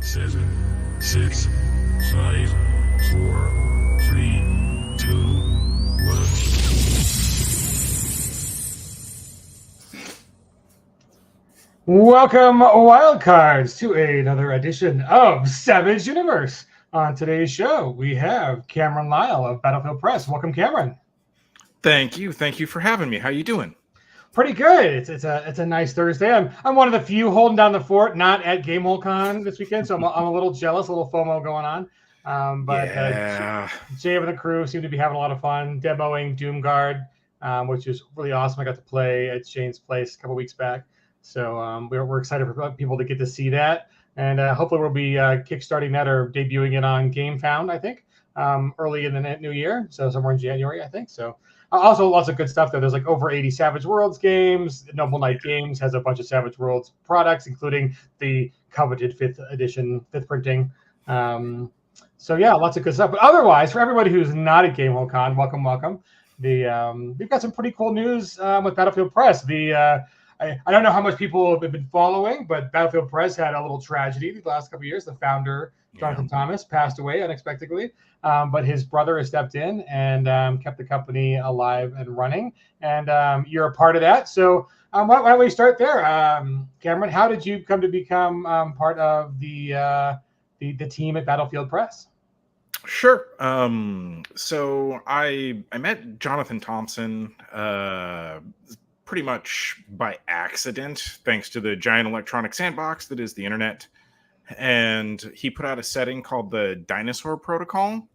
7, 6, 5, 4, 3, 2, 1. Welcome, Wildcards, to another edition of Savage Universe. On today's show, we have Cameron Lyle of Battlefield Press. Welcome, Cameron. Thank you for having me. How you doing? Pretty good. It's a nice Thursday. I'm one of the few holding down the fort, not at GameholeCon this weekend, so I'm a little jealous, a little FOMO going on. Jay and the crew seem to be having a lot of fun demoing Doomguard, which is really awesome. I got to play at Shane's place a couple weeks back, so we're excited for people to get to see that, and hopefully we'll be kickstarting that or debuting it on GameFound, I think, early in the new year, so somewhere in January, I think. So. Also, lots of good stuff there. There's like over 80 Savage Worlds games. Noble Knight Games has a bunch of Savage Worlds products, including the coveted 5th edition, 5th printing. So yeah, lots of good stuff. But otherwise, for everybody who's not at GameholeCon, welcome. We've got some pretty cool news with Battlefield Press. I don't know how much people have been following, but Battlefield Press had a little tragedy the last couple of years. The founder, Jonathan Thomas, passed away unexpectedly. But his brother has stepped in and kept the company alive and running. And you're a part of that. So why don't we start there? Cameron, how did you come to become part of the team at Battlefield Press? Sure. So I met Jonathan Thompson pretty much by accident, thanks to the giant electronic sandbox that is the internet. And he put out a setting called the Dinosaur Protocol,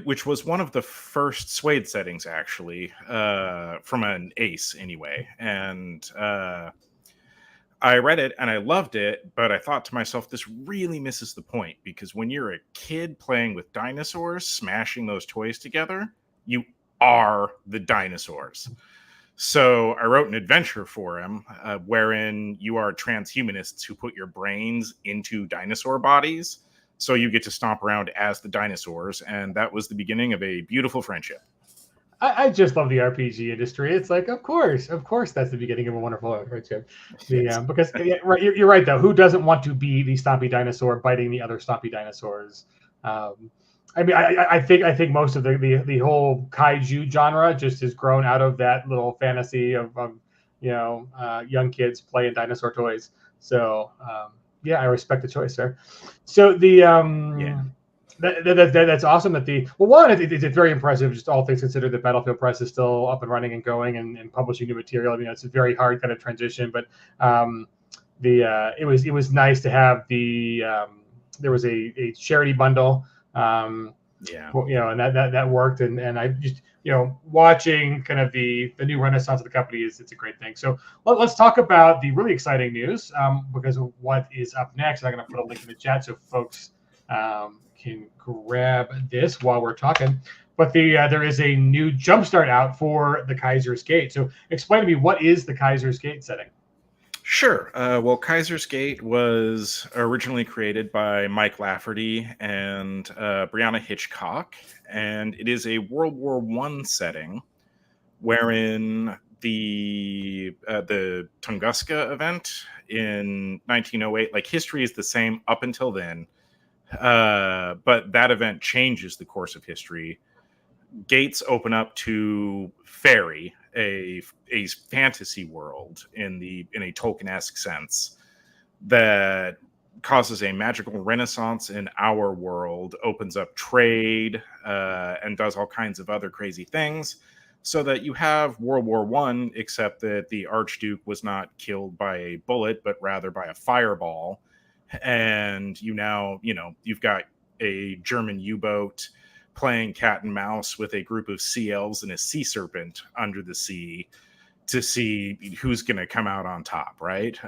which was one of the first Suede settings, actually, from an ace anyway. And I read it and I loved it, but I thought to myself, this really misses the point, because when you're a kid playing with dinosaurs, smashing those toys together, you are the dinosaurs. So I wrote an adventure for him wherein you are transhumanists who put your brains into dinosaur bodies. So you get to stomp around as the dinosaurs. And that was the beginning of a beautiful friendship. I just love the RPG industry. It's like, of course, that's the beginning of a wonderful friendship. Because you're right, though. Who doesn't want to be the stompy dinosaur biting the other stompy dinosaurs? I mean, I think most of the whole kaiju genre just has grown out of that little fantasy of young kids playing dinosaur toys. So I respect the choice there. So that's awesome. It's very impressive, just all things considered, that Battlefield Press is still up and running and going and publishing new material. I mean, it's a very hard kind of transition, but it was nice to have there was a charity bundle. And that worked, and I just watching kind of the new renaissance of the company it's a great thing. So let's talk about the really exciting news, because of what is up next. I'm going to put a link in the chat so folks can grab this while we're talking. But there is a new JumpStart out for the Kaiser's Gate. So explain to me, what is the Kaiser's Gate setting? Sure. Well, Kaiser's Gate was originally created by Mike Lafferty and Brianna Hitchcock, and it is a World War I setting wherein the Tunguska event in 1908, like, history is the same up until then, but that event changes the course of history. Gates open up to Fairy, a fantasy world in a Tolkien-esque sense that causes a magical renaissance in our world, opens up trade, and does all kinds of other crazy things, so that you have World War I, except that the Archduke was not killed by a bullet, but rather by a fireball. And you've got a German U-boat playing cat and mouse with a group of sea elves and a sea serpent under the sea to see who's going to come out on top, right?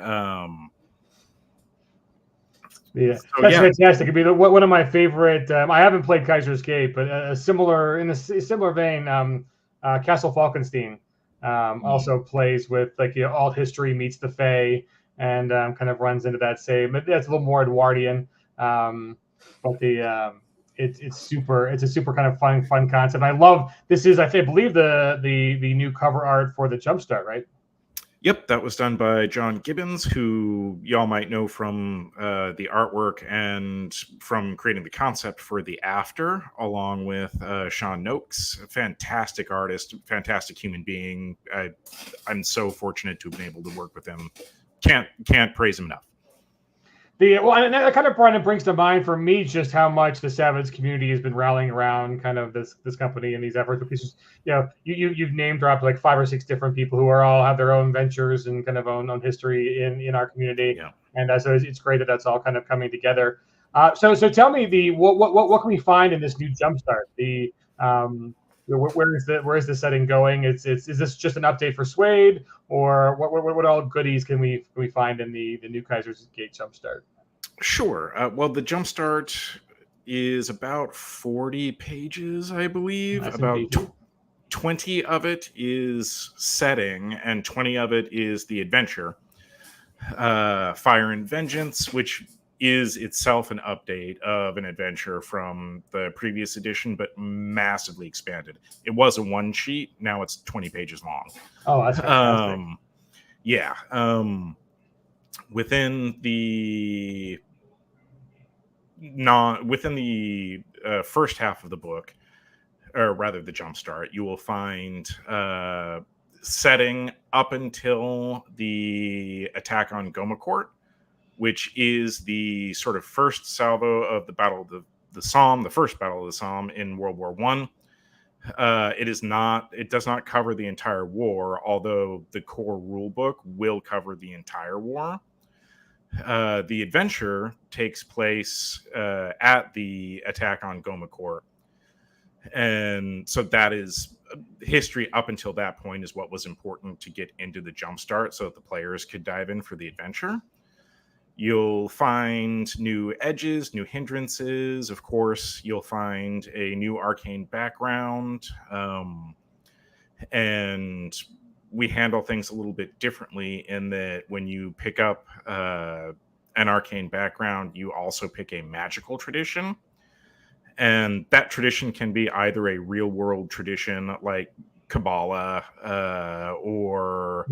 That's fantastic. It'd be one of my favorite. I haven't played Kaiser's Gate, but in a similar vein, Castle Falkenstein also plays with alt history meets the Fae, and kind of runs into that same. That's a little more Edwardian, but it's a super kind of fun concept. I love this. I believe the new cover art for the JumpStart, right? Yep, that was done by John Gibbons, who y'all might know from the artwork and from creating the concept for the After, along with Sean Noakes, a fantastic artist, fantastic human being. I'm so fortunate to have been able to work with him. Can't praise him enough. And that kind of brings to mind for me just how much the Savage community has been rallying around kind of this company and these efforts. Because you've name dropped like 5 or 6 different people who are all have their own ventures and kind of own history in our community. Yeah. And so it's great that that's all kind of coming together. So tell me what can we find in this new JumpStart? Where is the setting going? Is this just an update for Suede, or what all goodies can we find in the new Kaiser's Gate JumpStart? Sure. Well, the JumpStart is about 40 pages, I believe. Nice. About 20 of it is setting, and 20 of it is the adventure. Fire and Vengeance, which is itself an update of an adventure from the previous edition, but massively expanded. It was a one sheet, now it's 20 pages long. Oh, that's fantastic. Yeah. Within the first half of the book, or rather the JumpStart, you will find setting up until the attack on Gomacourt, which is the sort of first salvo of the Battle of the Somme, the first Battle of the Somme in World War One. It does not cover the entire war, although the core rule book will cover the entire war. The adventure takes place at the attack on Gomacourt. And so that is history up until that point is what was important to get into the JumpStart so that the players could dive in for the adventure. You'll find new edges, new hindrances. Of course, you'll find a new arcane background. And we handle things a little bit differently in that when you pick up an arcane background, you also pick a magical tradition. And that tradition can be either a real world tradition like Kabbalah, or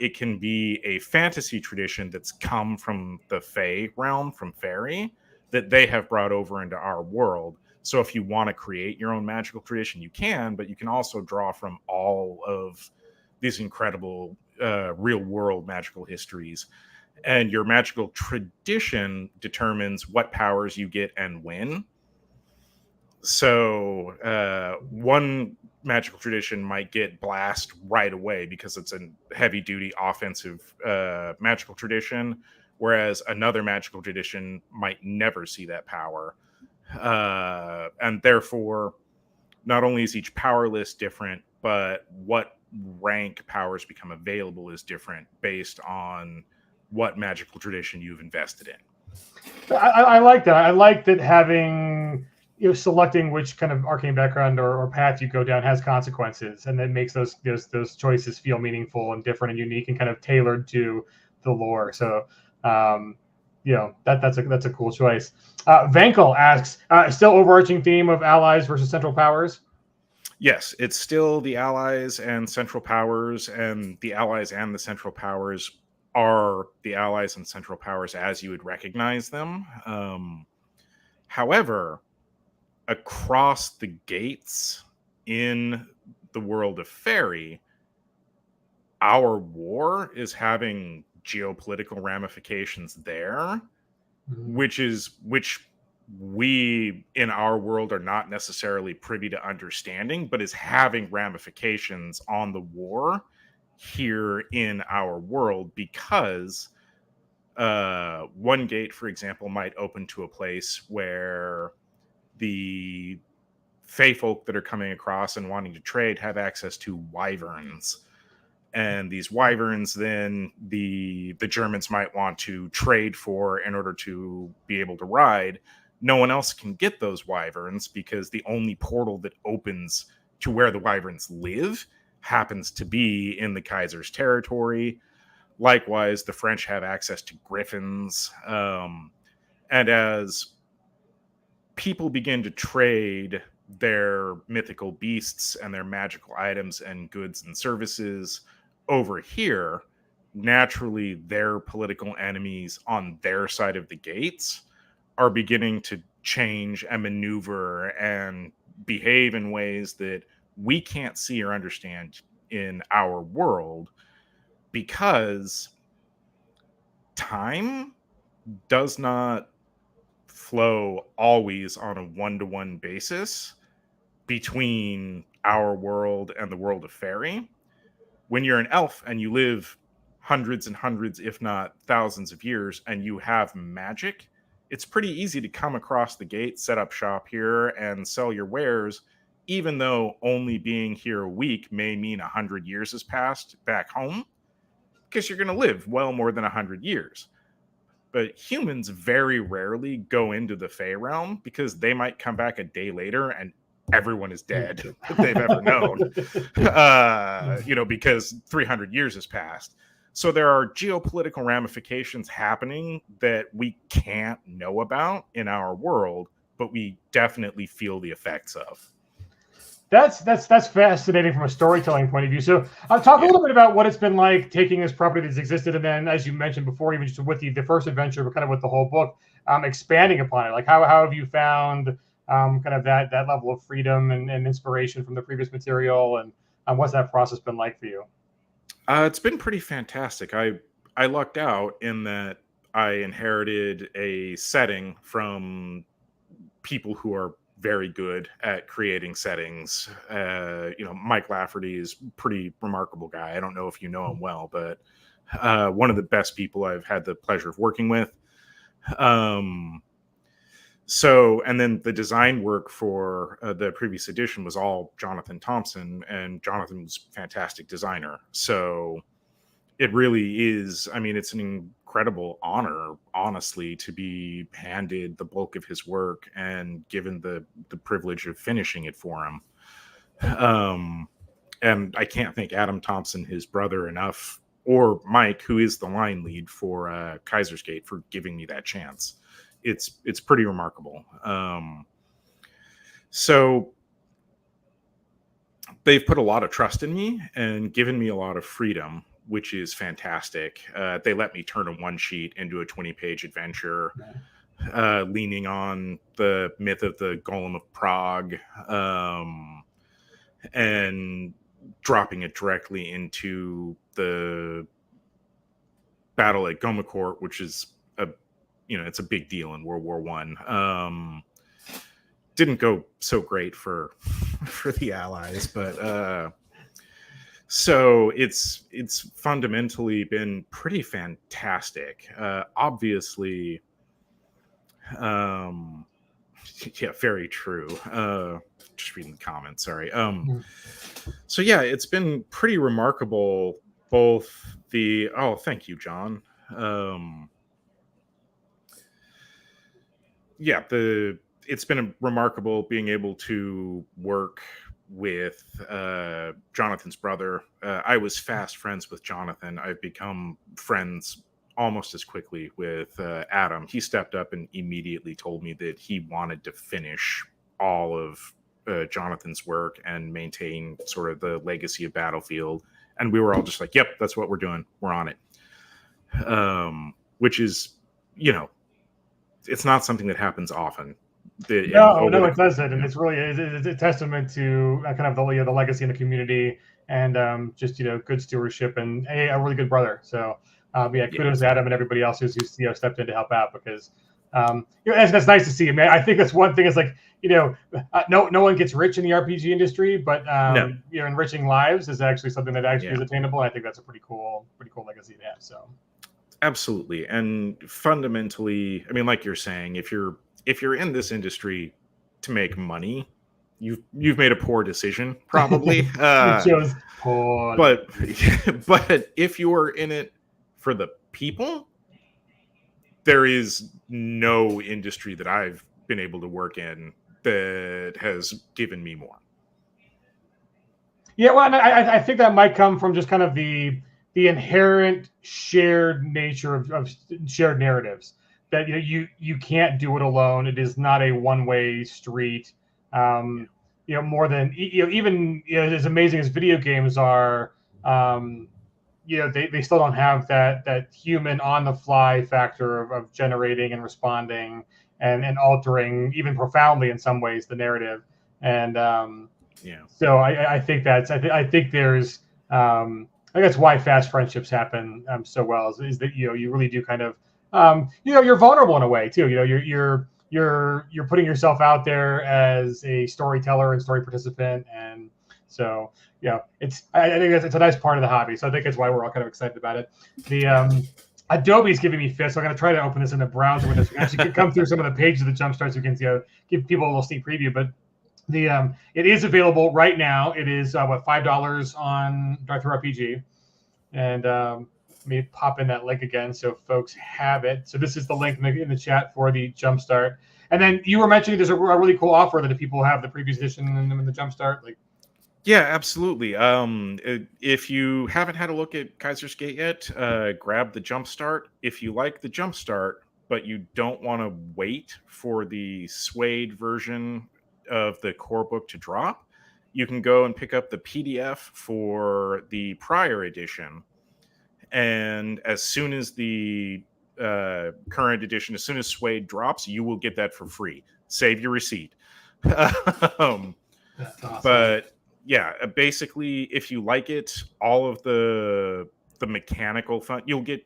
it can be a fantasy tradition that's come from the Fae realm, from Fairy, that they have brought over into our world. So if you want to create your own magical tradition, you can, but you can also draw from all of these incredible real world magical histories. And your magical tradition determines what powers you get and when. So one magical tradition might get blast right away because it's a heavy duty offensive magical tradition, whereas another magical tradition might never see that power. And therefore, not only is each power list different, but what rank powers become available is different based on what magical tradition you've invested in. I like that. I like that having, selecting which kind of arcane background or path you go down has consequences, and that makes those choices feel meaningful and different and unique and kind of tailored to the lore. So, that's a cool choice. Vankel asks, still overarching theme of allies versus central powers? Yes, it's still the allies and central powers, and the allies and the central powers are the allies and central powers as you would recognize them. However, across the gates in the world of Fairy, our war is having geopolitical ramifications there, which we in our world are not necessarily privy to understanding, but is having ramifications on the war here in our world, because one gate, for example, might open to a place where the Fae folk that are coming across and wanting to trade have access to wyverns. And these wyverns, then the Germans might want to trade for in order to be able to ride. No one else can get those wyverns because the only portal that opens to where the wyverns live happens to be in the Kaiser's territory. Likewise, the French have access to griffins. And as people begin to trade their mythical beasts and their magical items and goods and services over here, naturally, their political enemies on their side of the gates are beginning to change and maneuver and behave in ways that we can't see or understand in our world, because time does not flow always on a one-to-one basis between our world and the world of fairy. When you're an elf and you live hundreds and hundreds, if not thousands of years, and you have magic, it's pretty easy to come across the gate, set up shop here, and sell your wares, even though only being here a week may mean 100 years has passed back home, because you're going to live well more than 100 years. But humans very rarely go into the Fey realm, because they might come back a day later and everyone is dead that they've ever known, because 300 years has passed. So there are geopolitical ramifications happening that we can't know about in our world, but we definitely feel the effects of. That's fascinating from a storytelling point of view. So I'll talk a little bit about what it's been like taking this property that's existed, and then, as you mentioned before, even just with the first adventure, but kind of with the whole book, expanding upon it. Like how have you found kind of that level of freedom and inspiration from the previous material, and what's that process been like for you? It's been pretty fantastic. I lucked out in that I inherited a setting from people who are very good at creating settings. Mike Lafferty is a pretty remarkable guy. I don't know if you know him well, but one of the best people I've had the pleasure of working with. So, and then the design work for the previous edition was all Jonathan Thompson, and Jonathan was a fantastic designer. So it really is, it's an incredible honor, honestly, to be handed the bulk of his work and given the privilege of finishing it for him. And I can't thank Adam Thompson, his brother, enough, or Mike, who is the line lead for Kaiser's Gate, for giving me that chance. It's pretty remarkable. So they've put a lot of trust in me and given me a lot of freedom, which is fantastic. They let me turn a one sheet into a 20-page adventure, leaning on the myth of the Golem of Prague, and dropping it directly into the battle at Gomacourt, which is it's a big deal in World War I. Didn't go so great for the Allies, but so it's fundamentally been pretty fantastic. Obviously, very true. Just reading the comments, sorry. So yeah, it's been pretty remarkable. Both thank you, John. It's been remarkable being able to work with Jonathan's brother. I was fast friends with Jonathan. I've become friends almost as quickly with Adam. He stepped up and immediately told me that he wanted to finish all of Jonathan's work and maintain sort of the legacy of Battlefield. And we were all just like, yep, that's what we're doing. We're on it. Which is, it's not something that happens often. No, it doesn't, and it's really it's a testament to kind of the legacy in the community, and just good stewardship, and a really good brother. So kudos to Adam and everybody else who's stepped in to help out, because that's nice to see. I think that's one thing. Is like no one gets rich in the RPG industry, but enriching lives is actually something that actually is attainable. And I think that's a pretty cool legacy to have. So. Absolutely. And fundamentally, like you're saying, if you're in this industry to make money, you've made a poor decision, probably. Just poor. But if you're in it for the people, there is no industry that I've been able to work in that has given me more. Yeah, well, and I think that might come from just kind of the inherent shared nature of shared narratives, that you can't do it alone. It is not a one-way street. More than even as amazing as video games are, they still don't have that human on the fly factor of generating and responding and altering even profoundly in some ways the narrative. And so I think I think there's I think that's why fast friendships happen so well is that you really do kind of you're vulnerable in a way too. You're putting yourself out there as a storyteller and story participant, and so I think it's a nice part of the hobby. So I think that's why we're all kind of excited about it. The Adobe is giving me fits, so I'm going to try to open this in a browser window so we actually can come through some of the pages of the JumpStart so we can give people a little sneak preview. But it is available right now. It is $5 on DriveThruRPG, and let me pop in that link again so folks have it. So this is the link in the chat for the JumpStart. And then you were mentioning there's a really cool offer that if people have the previous edition in the JumpStart, like. Yeah, absolutely. If you haven't had a look at Kaiser's Gate yet, grab the JumpStart. If you like the JumpStart, but you don't want to wait for the Suede version of the core book to drop, you can go and pick up the PDF for the prior edition. And as soon as the current edition, as soon as Suede drops, you will get that for free. Save your receipt. That's awesome. But yeah, basically, if you like it, all of the mechanical fun, you'll get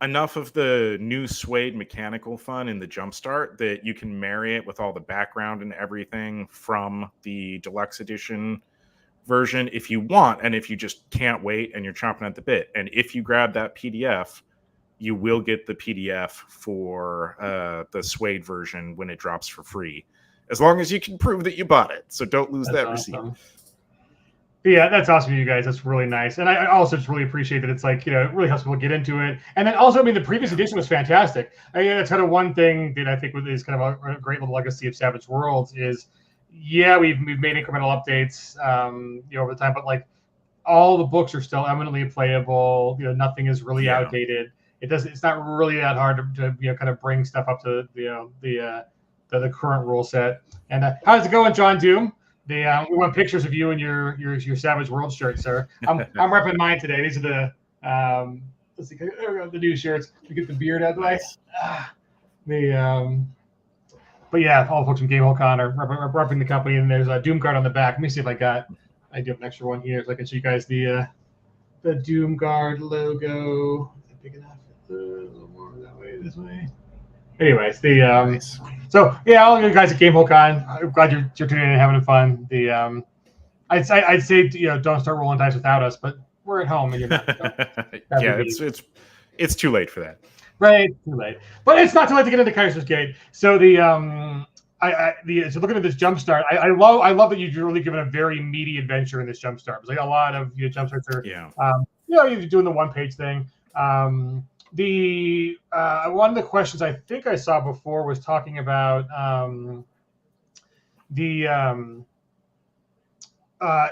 enough of the new Suede mechanical fun in the JumpStart that you can marry it with all the background and everything from the deluxe edition version if you want, and if you just can't wait and you're chomping at the bit. And if you grab that PDF, you will get the PDF for the Suede version when it drops for free, as long as you can prove that you bought it. So don't lose that receipt. Yeah, that's awesome, you guys. That's really nice. And I also just really appreciate that it's like, it really helps people get into it. And then also, I mean, the previous edition was fantastic. I mean, that's kind of one thing that I think is kind of a great little legacy of Savage Worlds is, we've made incremental updates, over the time, but like all the books are still eminently playable. Nothing is really outdated. It's not really that hard to kind of bring stuff up to the current rule set. And how's it going, John Doom? We want pictures of you in your Savage World shirt, sir. I'm repping mine today. These are the let's see, there we go, the new shirts. We get the beard out of the way. But yeah, all the folks from GameHoldCon are repping the company, and there's a Doom Guard on the back. Let me see if I do have an extra one here so I can show you guys the Doom Guard logo. Is it big enough? A little more that way, this way. Anyways, Nice. So yeah, all you guys at GameHoldCon, I'm glad you're tuning in and having fun. I'd say don't start rolling dice without us, but we're at home and you're not. So it's too late for that. Right, too late. But it's not too late to get into Kaiser's Gate. So so looking at this JumpStart, I love that you've really given a very meaty adventure in this JumpStart. It's like a lot of JumpStarts are you're doing the one-page thing. One of the questions I think I saw before was talking about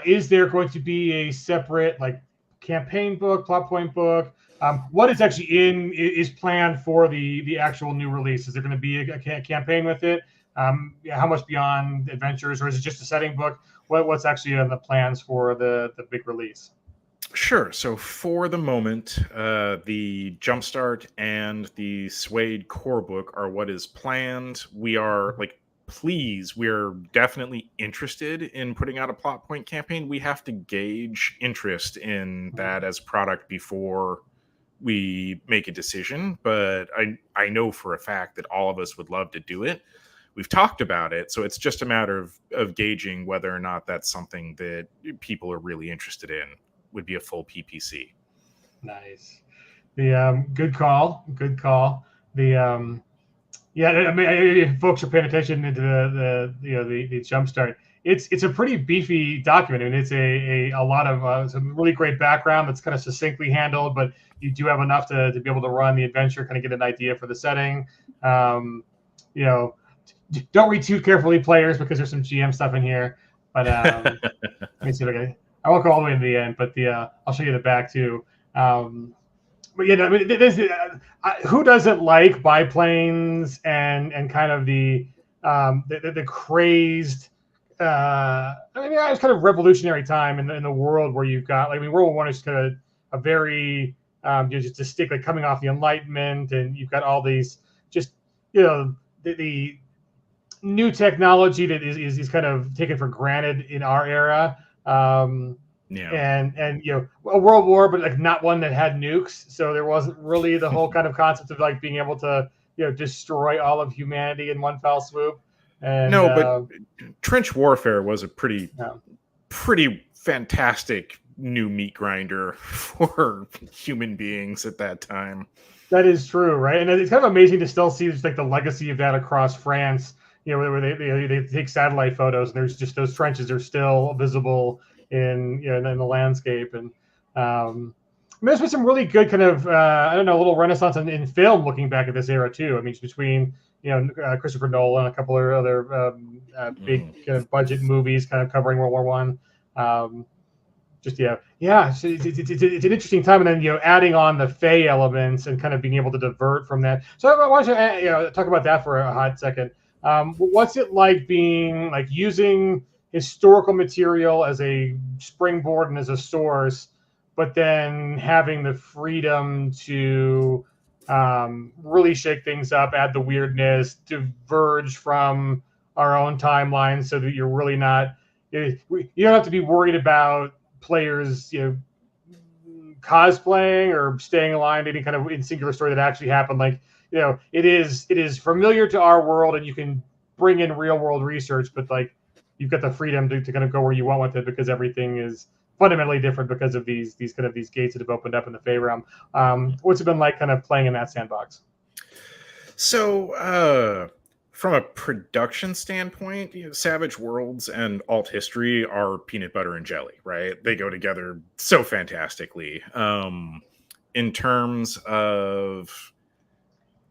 is there going to be a separate like campaign book, plot point book? What is actually is planned for the actual new release? Is there going to be a campaign with it? How much beyond adventures, or is it just a setting book? What's actually on the plans for the big release? Sure. So for the moment, the JumpStart and the Suede core book are what is planned. We are we're definitely interested in putting out a plot point campaign. We have to gauge interest in that as product before we make a decision. But I know for a fact that all of us would love to do it. We've talked about it, so it's just a matter of gauging whether or not that's something that people are really interested in. Would be a full PPC. Nice. The good call. The I mean, folks are paying attention into the JumpStart. It's a pretty beefy document, and it's a lot of some really great background that's kind of succinctly handled, but you do have enough to be able to run the adventure, kind of get an idea for the setting. Don't read too carefully, players, because there's some GM stuff in here. But let me see if I won't go all the way to the end, but I'll show you the back too. But who doesn't like biplanes and kind of the crazed? It's kind of revolutionary time in the world where you've got World War I is kind of a very just a stick like coming off the Enlightenment, and you've got all these just the new technology that is kind of taken for granted in our era. And a world war, but like not one that had nukes. So there wasn't really the whole kind of concept of like being able to destroy all of humanity in one fell swoop. And no, but trench warfare was a pretty fantastic new meat grinder for human beings at that time. That is true, right? And it's kind of amazing to still see just like the legacy of that across France. Where they take satellite photos, and there's just those trenches are still visible in the landscape. And there's been some really good kind of little renaissance in film looking back at this era too. I mean, between Christopher Nolan and a couple of other big kind of budget movies kind of covering World War One. It's an interesting time, and then adding on the Fey elements and kind of being able to divert from that. So I want to talk about that for a hot second. What's it like being like using historical material as a springboard and as a source, but then having the freedom to really shake things up, add the weirdness, diverge from our own timeline, so that you're really not you don't have to be worried about players cosplaying or staying aligned to any kind of in singular story that actually happened. Like it is familiar to our world, and you can bring in real world research, but like you've got the freedom to kind of go where you want with it, because everything is fundamentally different because of these gates that have opened up in the Fey realm. What's it been like kind of playing in that sandbox? So from a production standpoint, Savage Worlds and alt history are peanut butter and jelly, right? They go together so fantastically. In terms of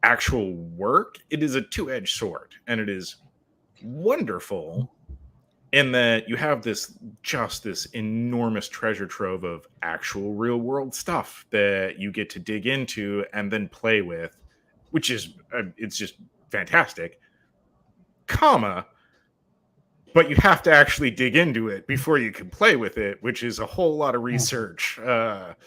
actual work, it is a two-edged sword, and it is wonderful in that you have this enormous treasure trove of actual real world stuff that you get to dig into and then play with, which is it's just fantastic, but you have to actually dig into it before you can play with it, which is a whole lot of research. And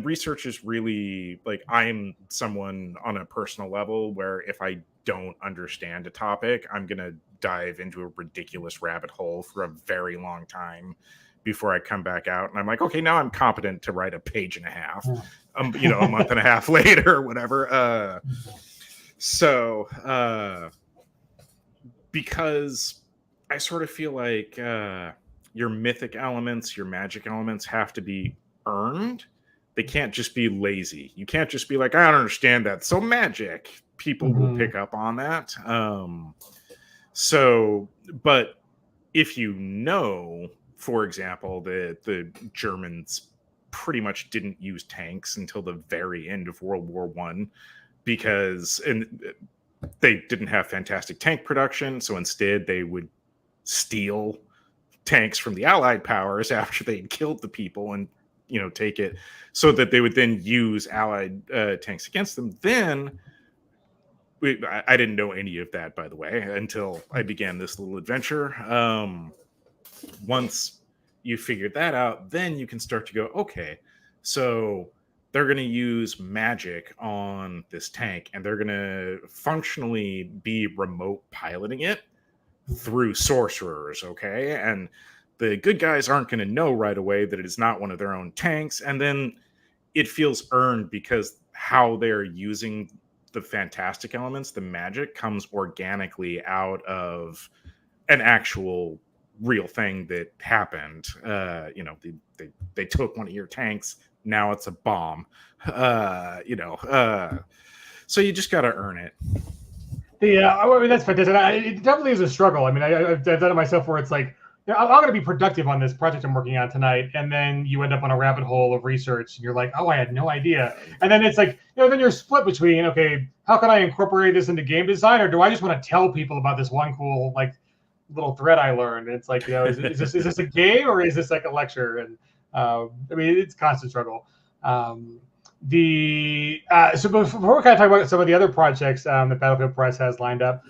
research is really, like, I'm someone on a personal level where if I don't understand a topic, I'm going to dive into a ridiculous rabbit hole for a very long time before I come back out. And I'm like, okay, now I'm competent to write a page and a half, a month and a half later or whatever. Because I sort of feel like your mythic elements, your magic elements have to be earned. They can't just be lazy. You can't just be like, I don't understand that, so magic. People will pick up on that. But if for example, the Germans pretty much didn't use tanks until the very end of World War I, because they didn't have fantastic tank production, so instead they would steal tanks from the Allied powers after they'd killed the people and take it, so that they would then use Allied tanks against them. Then I didn't know any of that, by the way, until I began this little adventure. Once you figured that out, then you can start to go, okay, so they're going to use magic on this tank, and they're going to functionally be remote piloting it through sorcerers, okay? And the good guys aren't going to know right away that it is not one of their own tanks, and then it feels earned because how they're using the fantastic elements, the magic, comes organically out of an actual real thing that happened. They took one of your tanks, now it's a bomb. So you just got to earn it. Yeah, I mean, that's fantastic. It definitely is a struggle. I mean, I've done it myself where it's like, I'm going to be productive on this project I'm working on tonight, and then you end up on a rabbit hole of research, and you're like, oh, I had no idea. And then it's like, then you're split between, okay, how can I incorporate this into game design, or do I just want to tell people about this one cool like little thread I learned? And it's like, is this a game, or is this like a lecture? And I mean, it's constant struggle. So before we kind of talk about some of the other projects that Battlefield Press has lined up,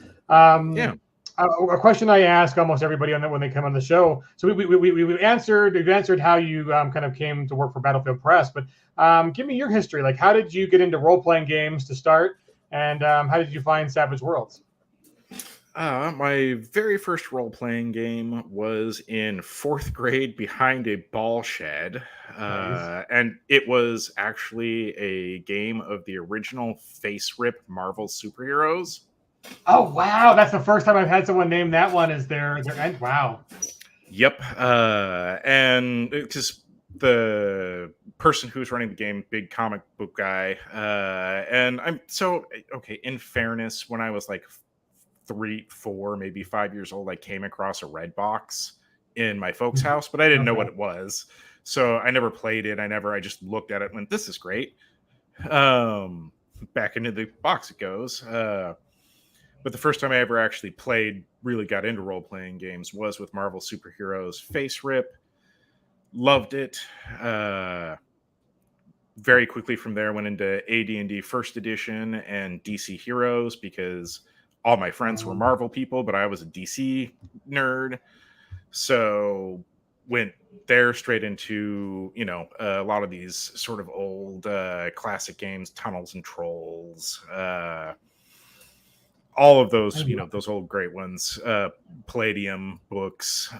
A question I ask almost everybody on that when they come on the show. So we've answered how you kind of came to work for Battlefield Press, but give me your history. Like, how did you get into role playing games to start, and how did you find Savage Worlds? My very first role-playing game was in 4th grade behind a ball shed. Nice. And it was actually a game of the original face-rip Marvel superheroes. Oh wow, that's the first time I've had someone name that one as their end. Wow. Yep. And because the person who's running the game, big comic book guy, and I'm so okay. In fairness, when I was like 3, 4, maybe 5 years old, I came across a red box in my folks' house, but I didn't know what it was. So I never played it. I just looked at it and went, this is great. Back into the box it goes. But the first time I ever actually really got into role-playing games was with Marvel Superheroes Face Rip. Loved it. Very quickly from there went into AD&D First Edition and DC Heroes because all my friends were Marvel people, but I was a DC nerd. So went there straight into, a lot of these sort of old classic games, Tunnels and Trolls, all of those, those old great ones, Palladium books.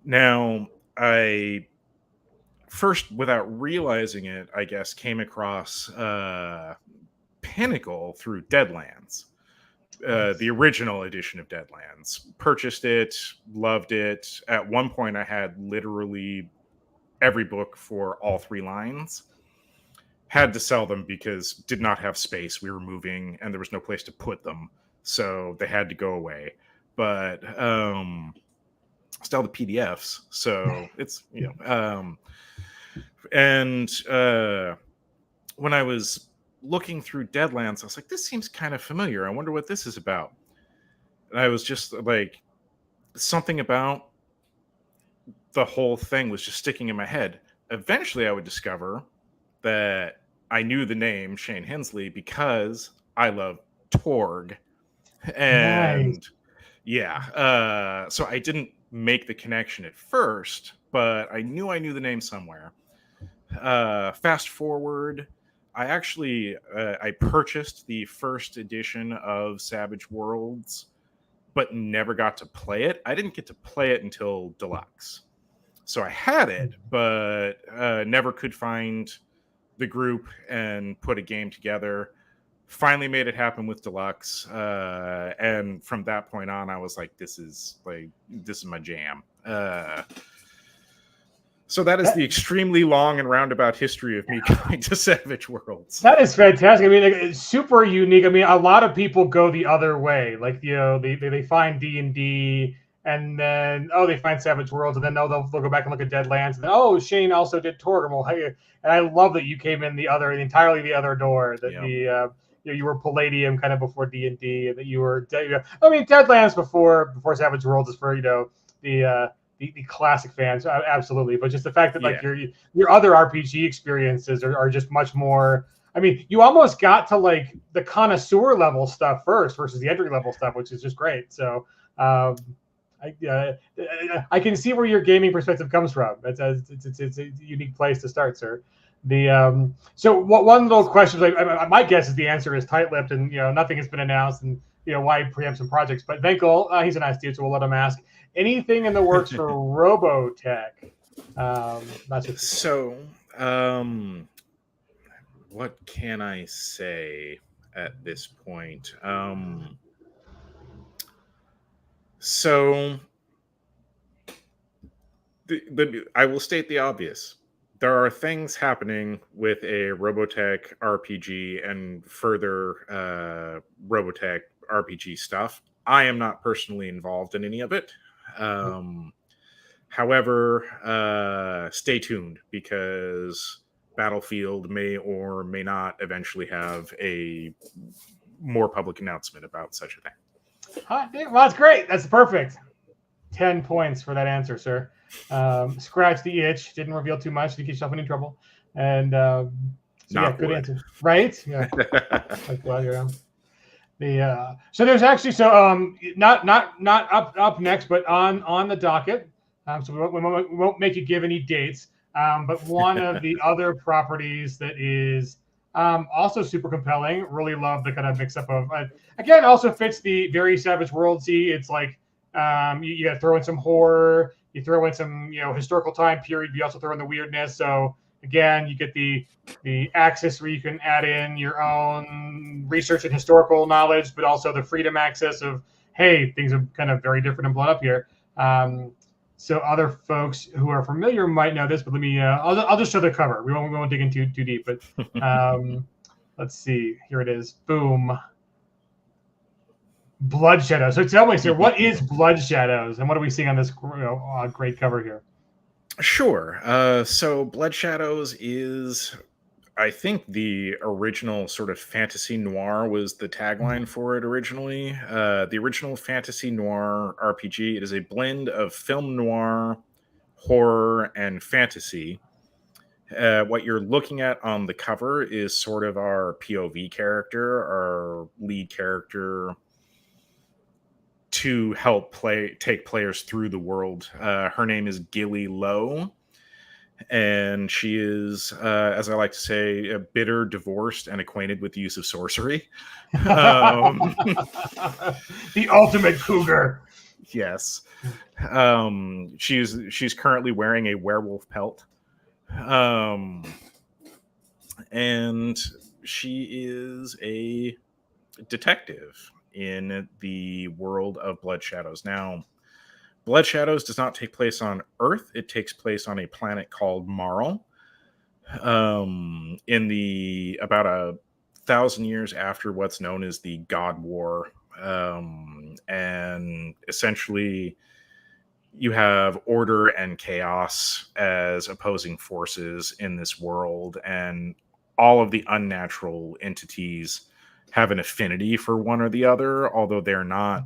Now, I first, without realizing it, I guess, came across Pinnacle through Deadlands, the original edition of Deadlands. Purchased it, loved it. At one point, I had literally every book for all 3 lines. Had to sell them because did not have space. We were moving, and there was no place to put them, so they had to go away. But still the PDFs, so it's and when I was looking through Deadlands, I was like, this seems kind of familiar. I wonder what this is about. And I was just like, something about the whole thing was just sticking in my head. Eventually, I would discover that I knew the name Shane Hensley because I love Torg. And so I didn't make the connection at first, but I knew the name somewhere. Fast forward, I actually I purchased the first edition of Savage Worlds, but never got to play it. I didn't get to play it until Deluxe. So I had it, but never could find the group and put a game together. Finally made it happen with Deluxe. And from that point on, I was like, this is my jam. So that is the extremely long and roundabout history of me going to Savage Worlds. That is fantastic. I mean, it's super unique. I mean, a lot of people go the other way. Like, they find D&D, and then they find Savage Worlds, and then they'll go back and look at Deadlands, and then Shane also did Torg. And I love that you came in entirely the other door. That you were Palladium kind of before D&D, and that you were. I mean, Deadlands before Savage Worlds is for the classic fans, absolutely. But just the fact that your other RPG experiences are just much more. I mean, you almost got to like the connoisseur level stuff first versus the entry level stuff, which is just great. So I can see where your gaming perspective comes from. It's a unique place to start, sir. So one little question, my guess is the answer is tight-lipped, and nothing has been announced, and why preempt some projects. But Venkel, he's a nice dude, so we'll let him ask. Anything in the works for Robotech? What can I say at this point? I will state the obvious. There are things happening with a Robotech RPG and further Robotech RPG stuff. I am not personally involved in any of it. However, stay tuned because Battlefield may or may not eventually have a more public announcement about such a thing. Well, that's great. That's perfect. 10 points for that answer, sir. Scratch the itch. Didn't reveal too much to get yourself in any trouble. And good answer. Right? Yeah. So there's actually not up next, but on the docket. So we won't make you give any dates. But one of the other properties that is also super compelling. Really love the kind of mix up of again also fits the very Savage World. See, it's like you got to throw in some horror, you throw in some historical time period, but you also throw in the weirdness. So again, you get the access where you can add in your own research and historical knowledge, but also the freedom access of, hey, things are kind of very different and blown up here. So other folks who are familiar might know this, but let me, I'll just show the cover. We won't dig into too deep, but let's see. Here it is. Boom. Bloodshadows. So tell me, sir, what is Bloodshadows, and what are we seeing on this great cover here? Sure. So Bloodshadows is, I think, the original sort of fantasy noir was the tagline for it originally. The original fantasy noir RPG. It is a blend of film noir, horror, and fantasy. What you're looking at on the cover is sort of our POV character, our lead character, to help take players through the world. Her name is Gilly Lowe, and she is, as I like to say, a bitter, divorced, and acquainted with the use of sorcery. The ultimate cougar. Yes. She's currently wearing a werewolf pelt. And she is a detective in the world of Bloodshadows. Now, Bloodshadows does not take place on Earth. It takes place on a planet called Marl. In the about 1,000 years after what's known as the God War. And essentially, you have order and chaos as opposing forces in this world, and all of the unnatural entities have an affinity for one or the other, although they're not,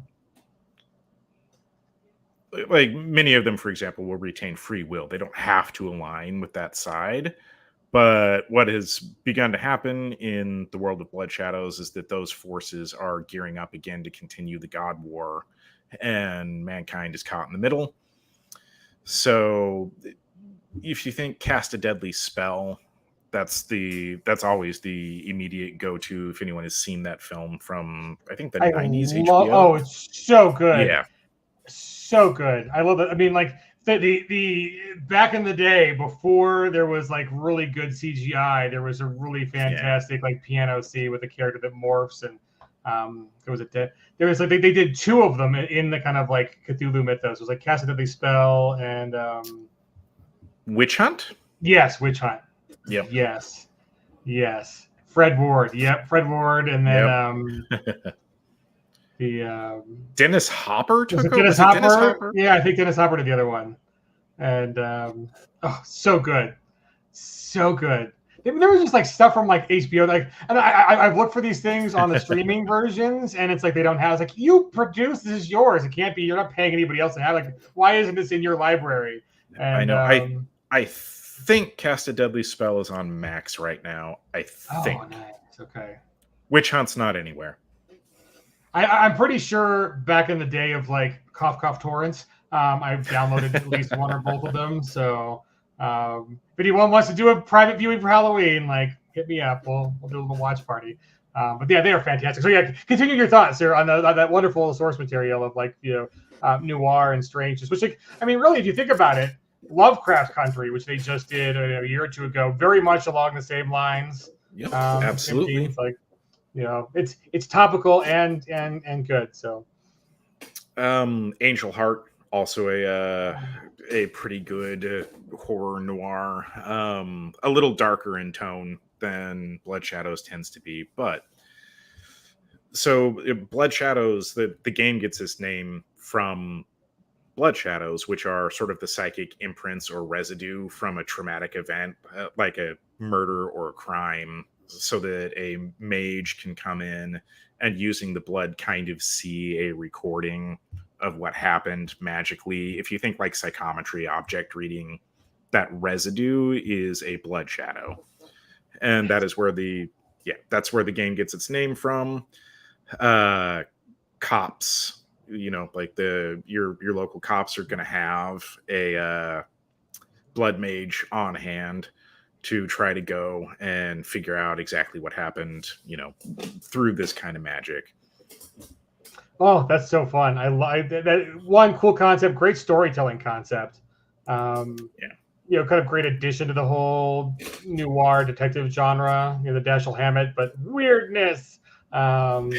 like, many of them, for example, will retain free will. They don't have to align with that side. But what has begun to happen in the world of Bloodshadows is that those forces are gearing up again to continue the God War, and mankind is caught in the middle. So if you think cast a deadly spell, that's always the immediate go-to if anyone has seen that film from, I think, the 90s HBO. Oh, it's so good. Yeah. So good. I love it. I mean, like the back in the day, before there was like really good CGI, there was a really fantastic like piano scene with a character that morphs, and there was like they did two of them in the kind of like Cthulhu mythos. It was like Cast a Deadly Spell and Witch Hunt? Yes, Witch Hunt. Yep. Yes. Fred Ward. Yep, Fred Ward, and then the Dennis Hopper took over. Dennis Hopper? Yeah, I think Dennis Hopper did the other one. And so good. There was just like stuff from like HBO, like, and I've looked for these things on the streaming versions, and it's like they don't have. It's like, you produce, this is yours. It can't be. You're not paying anybody else to have. Like, why isn't this in your library? And, I know. I think Cast a Deadly Spell is on Max right now. I think. Oh, nice. Okay. Witch Hunt's not anywhere. I'm pretty sure back in the day of like cough torrents, I've downloaded at least one or both of them. So if anyone wants to do a private viewing for Halloween, like, hit me up. We'll do a little watch party. But yeah, they are fantastic. So yeah, continue your thoughts, sir, on that wonderful source material of like noir and strangeness. Which, like, I mean, really, if you think about it, Lovecraft Country, which they just did a year or two ago, very much along the same lines. Yep, absolutely. It's like, it's topical and good. So, Angel Heart, also a pretty good horror noir, a little darker in tone than Bloodshadows tends to be. But so Bloodshadows, the game gets its name from Bloodshadows, which are sort of the psychic imprints or residue from a traumatic event, like a murder or a crime, so that a mage can come in and, using the blood, kind of see a recording of what happened magically. If you think like psychometry, object reading, that residue is a blood shadow. And that is where that's where the game gets its name from. cops, like your local cops are going to have a blood mage on hand to try to go and figure out exactly what happened, through this kind of magic. Oh, that's so fun. I like that. One cool concept, great storytelling concept. Kind of great addition to the whole noir detective genre, the Dashiell Hammett, but weirdness. Yeah,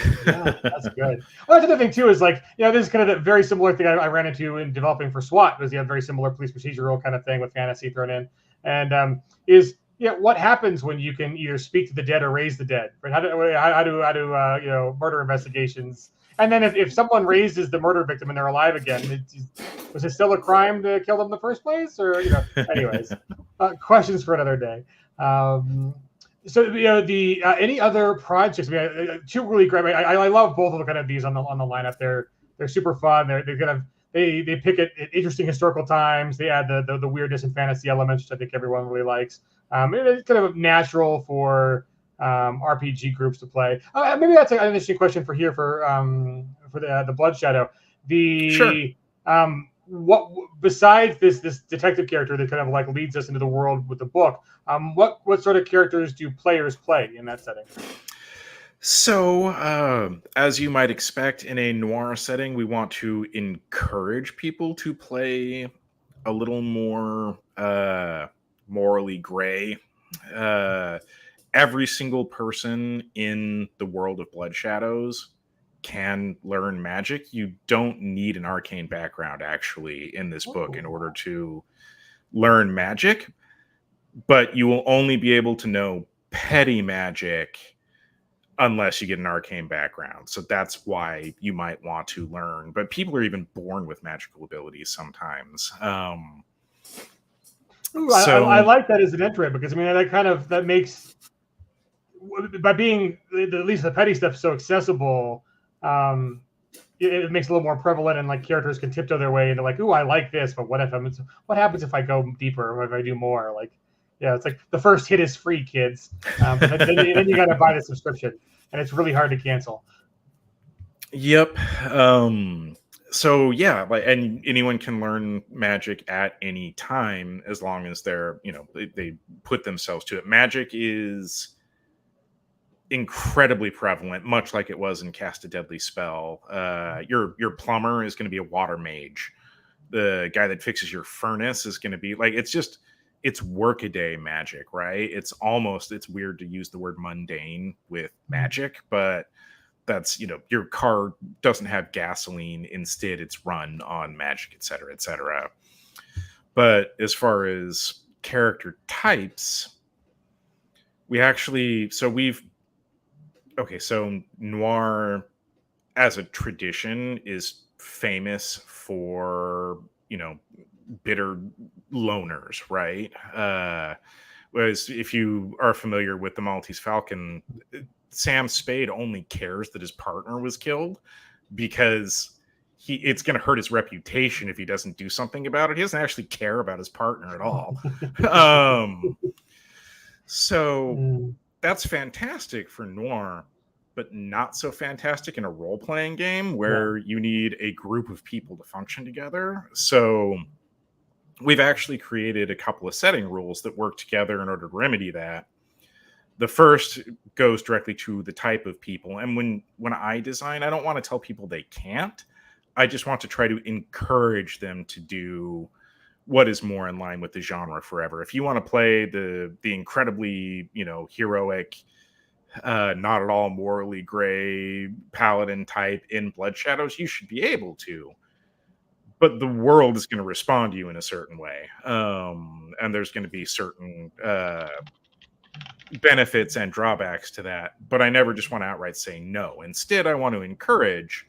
that's good. Well, that's another thing too is like, this is kind of a very similar thing I ran into in developing for SWAT, was you have very similar police procedural kind of thing with fantasy thrown in, and what happens when you can either speak to the dead or raise the dead? Right? How do murder investigations? And then if someone raises the murder victim and they're alive again, was it still a crime to kill them in the first place? Or anyways, questions for another day. So the any other projects? I mean, two really great. I love both of the kind of these on the lineup. They're super fun. They pick at interesting historical times. They add the weirdness and fantasy elements, which I think everyone really likes. It's kind of natural for RPG groups to play. Maybe that's an interesting question for the Bloodshadow. Sure. What besides this detective character that kind of like leads us into the world with the book? What sort of characters do players play in that setting? So, as you might expect in a noir setting, we want to encourage people to play a little more morally gray. Every single person in the world of Bloodshadows can learn magic. You don't need an arcane background, actually, in this book in order to learn magic. But you will only be able to know petty magic unless you get an arcane background. So that's why you might want to learn. But people are even born with magical abilities sometimes. I like that as an entry, because I mean that makes, by being at least the petty stuff so accessible, it makes it a little more prevalent, and like characters can tiptoe their way into like, ooh, I like this, but what happens if I go deeper, or if I do more? Like, yeah, it's like the first hit is free, kids. But then you got to buy the subscription, and it's really hard to cancel. Yep. So yeah, and anyone can learn magic at any time as long as they're, they put themselves to it. Magic is incredibly prevalent, much like it was in Cast a Deadly Spell. Your plumber is going to be a water mage. The guy that fixes your furnace is going to be like, it's workaday magic, right? It's weird to use the word mundane with magic, but that's, your car doesn't have gasoline. Instead, it's run on magic, et cetera, et cetera. But as far as character types, so noir as a tradition is famous for, bitter loners, right? Whereas if you are familiar with the Maltese Falcon, Sam Spade only cares that his partner was killed because it's going to hurt his reputation if he doesn't do something about it. He doesn't actually care about his partner at all. So that's fantastic for noir, but not so fantastic in a role-playing game where you need a group of people to function together. So we've actually created a couple of setting rules that work together in order to remedy that. The first goes directly to the type of people. And when I design, I don't want to tell people they can't. I just want to try to encourage them to do what is more in line with the genre forever. If you want to play the incredibly, heroic, not at all morally gray paladin type in Bloodshadows, you should be able to. But the world is going to respond to you in a certain way. And there's going to be certain benefits and drawbacks to that. But I never just want to outright say no. Instead, I want to encourage.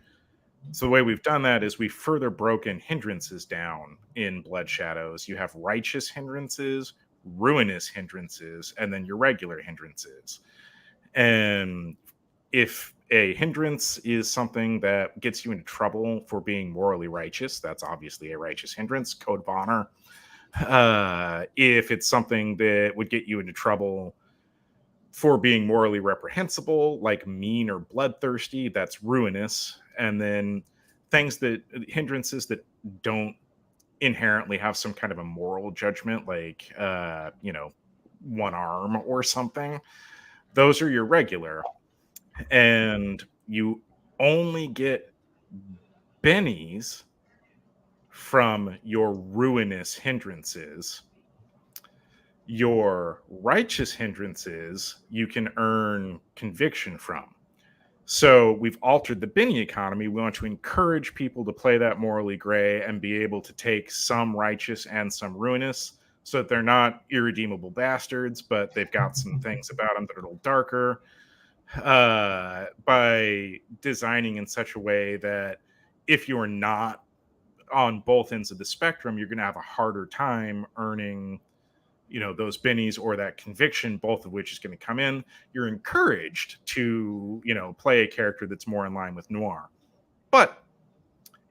So the way we've done that is we've further broken hindrances down in Bloodshadows. You have righteous hindrances, ruinous hindrances, and then your regular hindrances. And if a hindrance is something that gets you into trouble for being morally righteous, that's obviously a righteous hindrance, code of honor. If it's something that would get you into trouble for being morally reprehensible, like mean or bloodthirsty, that's ruinous. And then hindrances that don't inherently have some kind of a moral judgment, like, one arm or something, those are your regular. And you only get bennies from your ruinous hindrances. Your righteous hindrances you can earn conviction from. So we've altered the Benny economy. We want to encourage people to play that morally gray and be able to take some righteous and some ruinous, so that they're not irredeemable bastards, but they've got some things about them that are a little darker, by designing in such a way that if you're not on both ends of the spectrum, you're going to have a harder time earning those bennies or that conviction, both of which is going to come in. You're encouraged to play a character that's more in line with noir, but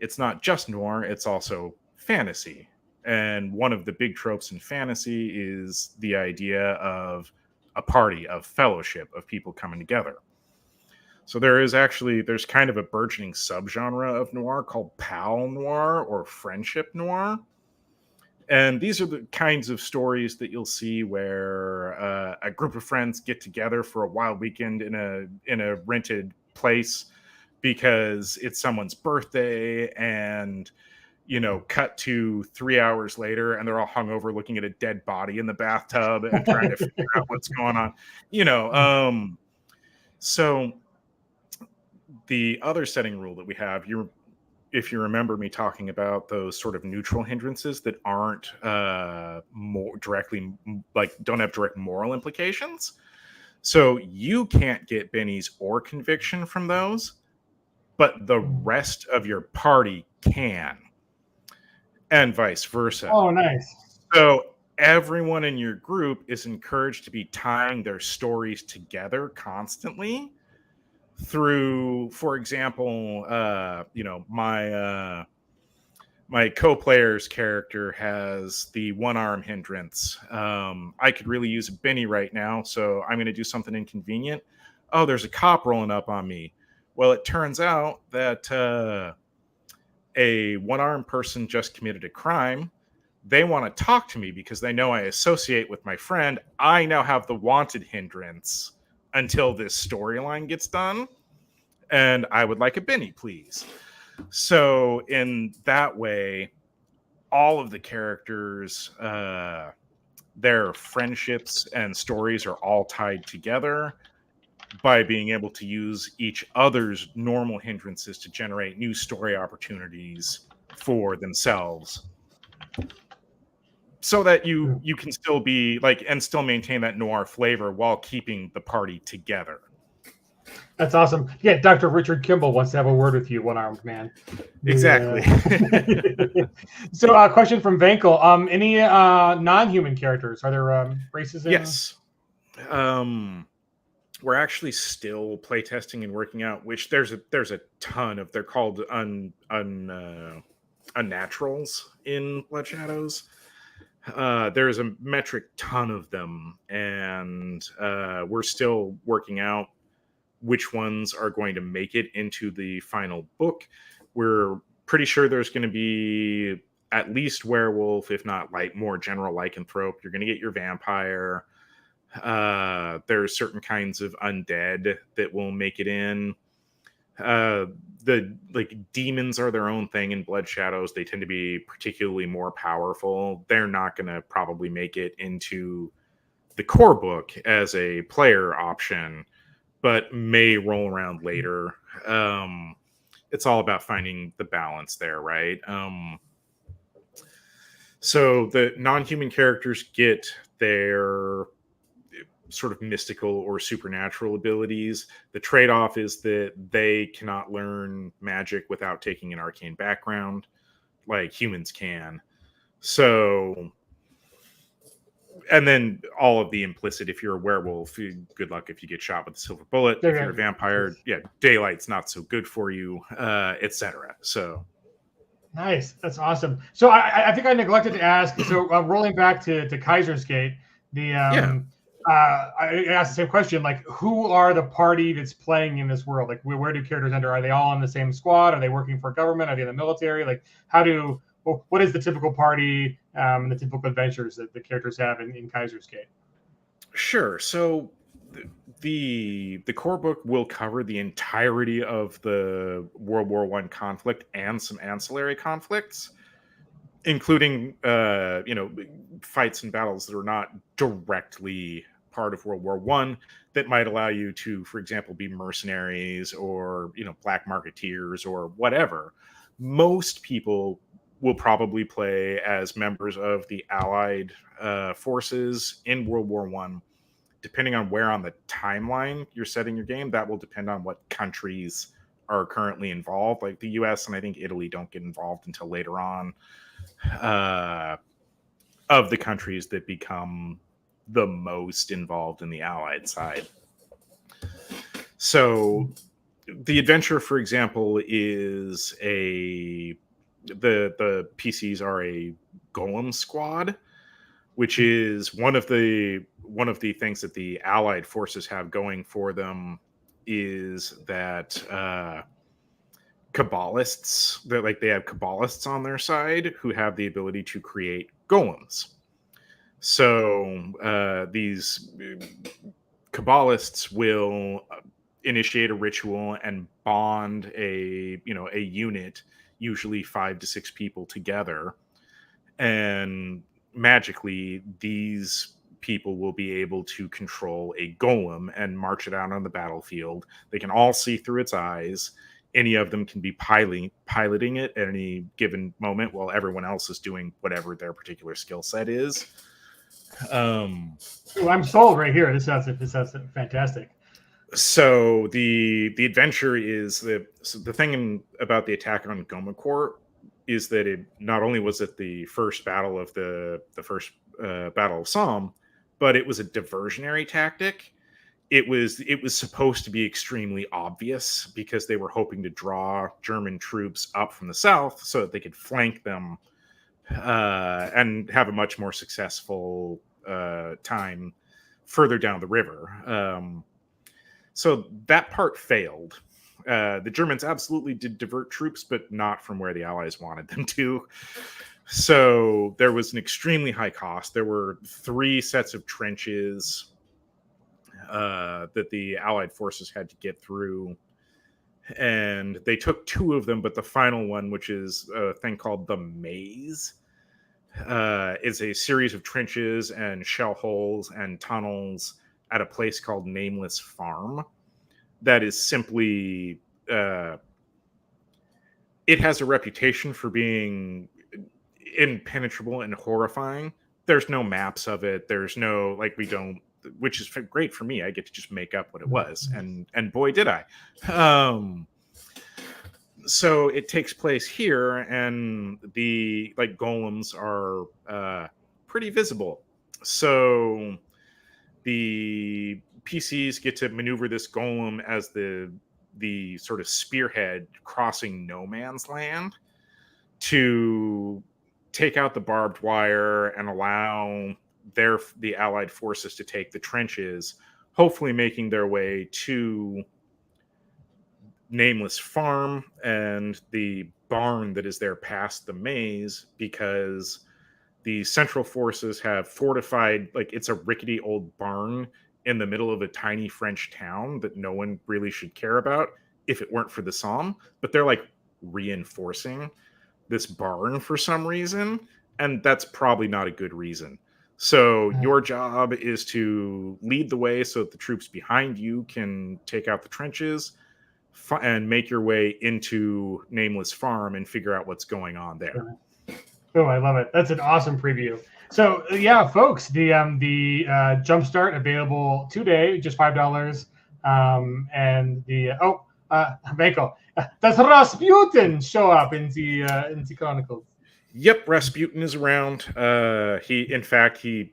it's not just noir, it's also fantasy. And one of the big tropes in fantasy is the idea of a party, of fellowship, of people coming together. So there's kind of a burgeoning subgenre of noir called pal noir or friendship noir. And these are the kinds of stories that you'll see where a group of friends get together for a wild weekend in a rented place because it's someone's birthday, and cut to 3 hours later and they're all hungover looking at a dead body in the bathtub and trying to figure out what's going on. So the other setting rule that we have, if you remember me talking about those sort of neutral hindrances that aren't more directly, like, don't have direct moral implications. So you can't get bennies or conviction from those, but the rest of your party can, and vice versa. Oh, nice. So everyone in your group is encouraged to be tying their stories together constantly through, for example, my co-player's character has the one-arm hindrance. I could really use a Benny right now, so I'm going to do something inconvenient. Oh, there's a cop rolling up on me. Well, it turns out that a one-armed person just committed a crime. They want to talk to me because they know I associate with my friend. I now have the wanted hindrance until this storyline gets done, and I would like a Benny, please. So in that way, all of the characters, their friendships and stories are all tied together by being able to use each other's normal hindrances to generate new story opportunities for themselves, so that you can still be like, and still maintain that noir flavor while keeping the party together. That's awesome. Yeah, Dr. Richard Kimball wants to have a word with you, one-armed man. Exactly. So, question from Vankel. Any non-human characters? Are there races in? Yes. We're actually still playtesting and working out, which there's a ton of. They're called unnaturals in Bloodshadows. There's a metric ton of them, and we're still working out which ones are going to make it into the final book. We're pretty sure there's going to be at least werewolf, if not like more general lycanthrope. You're going to get your vampire. There's certain kinds of undead that will make it in. The demons are their own thing in Bloodshadows. They tend to be particularly more powerful. They're not going to probably make it into the core book as a player option, but may roll around later. It's all about finding the balance there, right? So the non-human characters get their sort of mystical or supernatural abilities. The trade-off is that they cannot learn magic without taking an arcane background like humans can. So, and then all of the implicit, if you're a werewolf, good luck if you get shot with a silver bullet. If you're a vampire, daylight's not so good for you, etc. So nice. That's awesome. So I think I neglected to ask, so rolling back to Kaiser's Gate, the I asked the same question. Like, who are the party that's playing in this world? Like, where do characters enter? Are they all on the same squad? Are they working for government? Are they in the military? Like, what is the typical party and the typical adventures that the characters have in Kaiser's Gate? Sure. So the core book will cover the entirety of the World War I conflict and some ancillary conflicts, including fights and battles that are not directly part of World War One that might allow you to, for example, be mercenaries or black marketeers or whatever. Most people will probably play as members of the Allied forces in World War One. Depending on where on the timeline you're setting your game, that will depend on what countries are currently involved. Like the U.S. and I think Italy don't get involved until later on. Of the countries that become the most involved in the Allied side. So the adventure, for example, is the PCs are a golem squad, which is one of the things that the Allied forces have going for them is that Kabbalists, they have Kabbalists on their side who have the ability to create golems. So these Kabbalists will initiate a ritual and bond a unit, usually 5 to 6 people together, and magically these people will be able to control a golem and march it out on the battlefield. They can all see through its eyes. Any of them can be piloting it at any given moment while everyone else is doing whatever their particular skill set is. I'm sold right here. This sounds fantastic. So the adventure is the thing about the attack on Gomacourt is that it not only was it the first battle of the first Battle of Somme, but it was a diversionary tactic. It was supposed to be extremely obvious because they were hoping to draw German troops up from the south so that they could flank them and have a much more successful time further down the river. So that part failed. The Germans absolutely did divert troops, but not from where the Allies wanted them to. So there was an extremely high cost. There were 3 sets of trenches that the Allied forces had to get through. And they took 2 of them, but the final one, which is a thing called the Maze, is a series of trenches and shell holes and tunnels at a place called Nameless Farm. That is simply... it has a reputation for being impenetrable and horrifying. There's no maps of it. There's no, which is great for me. I get to just make up what it was. And boy, did I. So it takes place here, and the golems are pretty visible. So the PCs get to maneuver this golem as the sort of spearhead crossing no man's land to take out the barbed wire and allow the Allied forces to take the trenches, hopefully making their way to Nameless Farm and the barn that is there past the maze, because the Central forces have fortified, it's a rickety old barn in the middle of a tiny French town that no one really should care about if it weren't for the Somme, but they're reinforcing this barn for some reason, and that's probably not a good reason. So your job is to lead the way so that the troops behind you can take out the trenches and make your way into Nameless Farm and figure out what's going on there. Oh, I love it. That's an awesome preview. So yeah, folks, the JumpStart available today, just $5. And the Michael, does Rasputin show up in the Chronicles? Yep, Rasputin is around. He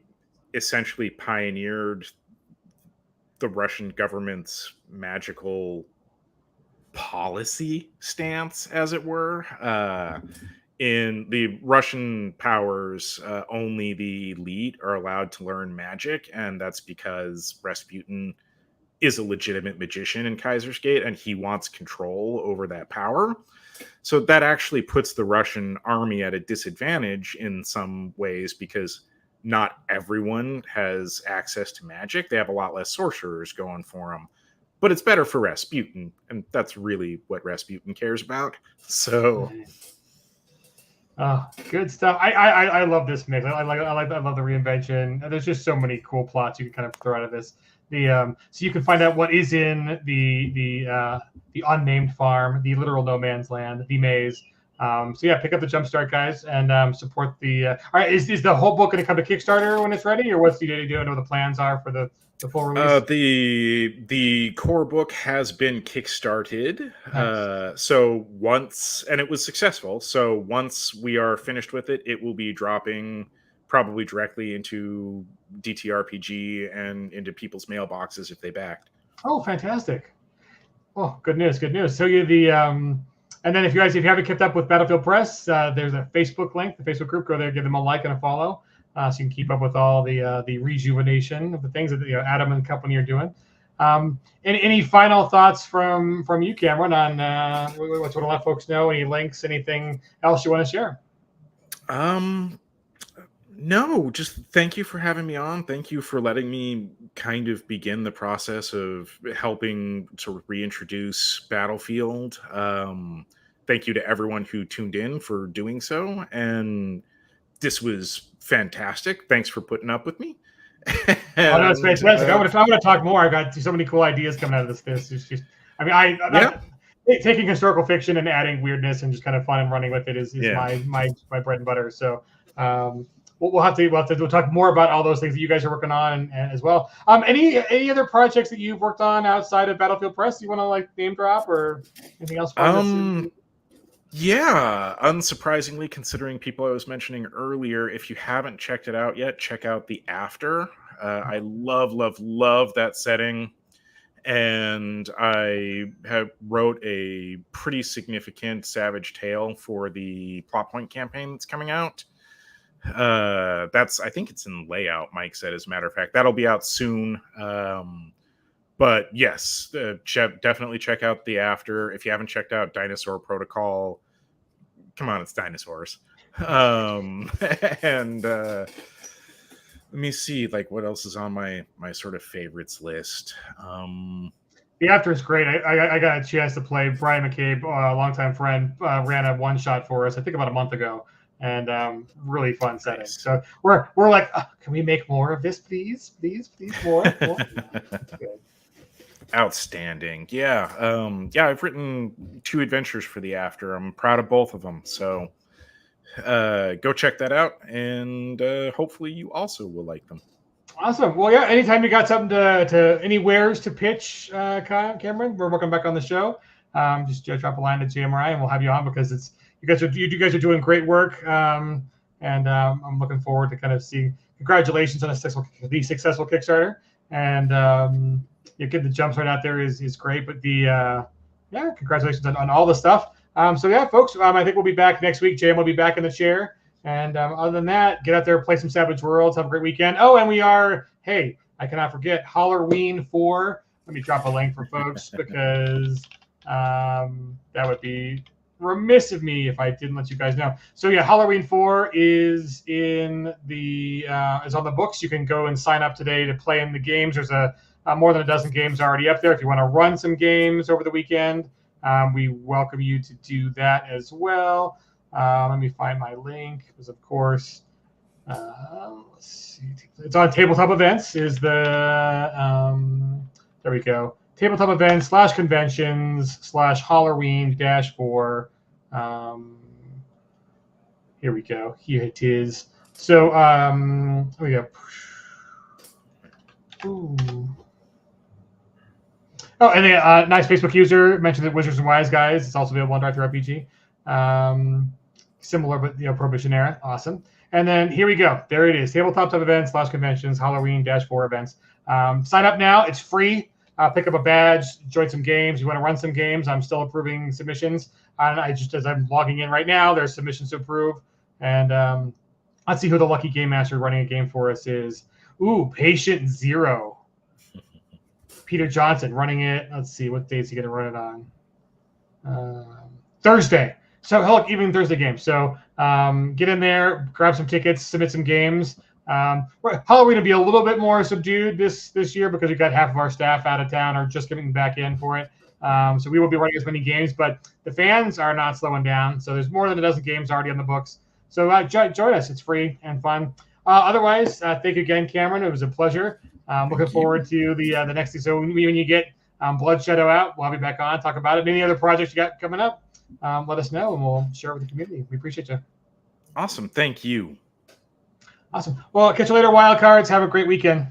essentially pioneered the Russian government's magical policy stance, as it were. in the Russian powers, only the elite are allowed to learn magic, and that's because Rasputin is a legitimate magician in Kaiser's Gate, and he wants control over that power. So that actually puts the Russian army at a disadvantage in some ways, because not everyone has access to magic. They have a lot less sorcerers going for them. But it's better for Rasputin, and that's really what Rasputin cares about. So... Oh, good stuff. I love this mix. I love the reinvention. There's just so many cool plots you can kind of throw out of this. So you can find out what is in the unnamed farm, the literal no man's land, the maze. So yeah, pick up the JumpStart, guys, and support the. All right, is the whole book going to come to Kickstarter when it's ready, or what's the idea? Do you know what the plans are for the full release? The core book has been kickstarted. Nice. So once, and it was successful. So once we are finished with it, it will be dropping probably directly into DTRPG and into people's mailboxes if they backed. Oh, fantastic! Oh, good news, good news. So and then if you haven't kept up with Battlefield Press, there's a Facebook link, the Facebook group. Go there, give them a like and a follow. So you can keep up with all the rejuvenation of the things that Adam and company are doing. Any final thoughts from you, Cameron, on what to let folks know? Any links? Anything else you want to share? No, just thank you for having me on. Thank you for letting me kind of begin the process of helping to reintroduce Battlefield. Thank you to everyone who tuned in for doing so. And this was fantastic. Thanks for putting up with me. Oh, no, it's fantastic. I'm going to talk more. I've got so many cool ideas coming out of this. It's just, taking historical fiction and adding weirdness and just kind of fun and running with it is my bread and butter. So we'll have to talk more about all those things that you guys are working on as well. Any other projects that you've worked on outside of Battlefield Press you want to name drop, or anything else? Yeah, unsurprisingly, considering people I was mentioning earlier, if you haven't checked it out yet, check out The After. I love that setting, and I wrote a pretty significant Savage Tale for the Plot Point campaign that's coming out. I think it's in layout, Mike said, as a matter of fact. That'll be out soon. But yes, definitely check out The After. If you haven't checked out Dinosaur Protocol, come on, it's dinosaurs. And let me see, what else is on my sort of favorites list. The After is great. I got a chance to play. Brian McCabe, a longtime friend, ran a one shot for us, I think about a month ago, and really fun setting. Nice. So we're like, can we make more of this, please, more. Good. Outstanding. Yeah. I've written 2 adventures for The After. I'm proud of both of them. So go check that out, and hopefully you also will like them. Awesome. Well, yeah, anytime you got something to any wares to pitch, Cameron, we're working back on the show. Just drop a line to JMRI and we'll have you on, because you guys are doing great work. And I'm looking forward to kind of seeing. Congratulations on the successful Kickstarter, and getting the JumpStart out there is great. But congratulations on all the stuff. So yeah, folks, I think we'll be back next week. JM will be back in the chair. And other than that, get out there, play some Savage Worlds, have a great weekend. Oh, and I cannot forget, Halloween 4. Let me drop a link for folks, because that would be remiss of me if I didn't let you guys know. So yeah, Halloween 4 is on the books. You can go and sign up today to play in the games. There's more than a dozen games already up there. If you want to run some games over the weekend, we welcome you to do that as well. Let me find my link. Because of course, let's see. It's on Tabletop Events. There we go. Tabletop Events /conventions/Halloween-4. Here we go. Here it is. So here we go. Ooh. Oh, and a nice Facebook user mentioned that Wizards and Wise Guys is also available on Director RPG. Similar, but Prohibition era. Awesome. And then here we go. There it is. Tabletop Events /conventions Halloween-4 events. Sign up now. It's free. Pick up a badge. Join some games. You want to run some games. I'm still approving submissions. And I just, as I'm logging in right now, there's submissions to approve. And let's see who the lucky game master running a game for us is. Ooh, Patient Zero. Peter Johnson running it. Let's see, what day is he going to run it on? Thursday. So, look, even Thursday game. So get in there, grab some tickets, submit some games. Halloween will be a little bit more subdued this year because we've got half of our staff out of town or just getting back in for it. So we won't be running as many games, but the fans are not slowing down. So there's more than a dozen games already on the books. So join us. It's free and fun. Otherwise, thank you again, Cameron. It was a pleasure. Looking forward to the next thing. So when you get Bloodshadow out, we'll have you back on, talk about it. Any other projects you got coming up, let us know, and we'll share it with the community. We appreciate you. Awesome. Thank you. Awesome. Well, catch you later, Wildcards. Have a great weekend.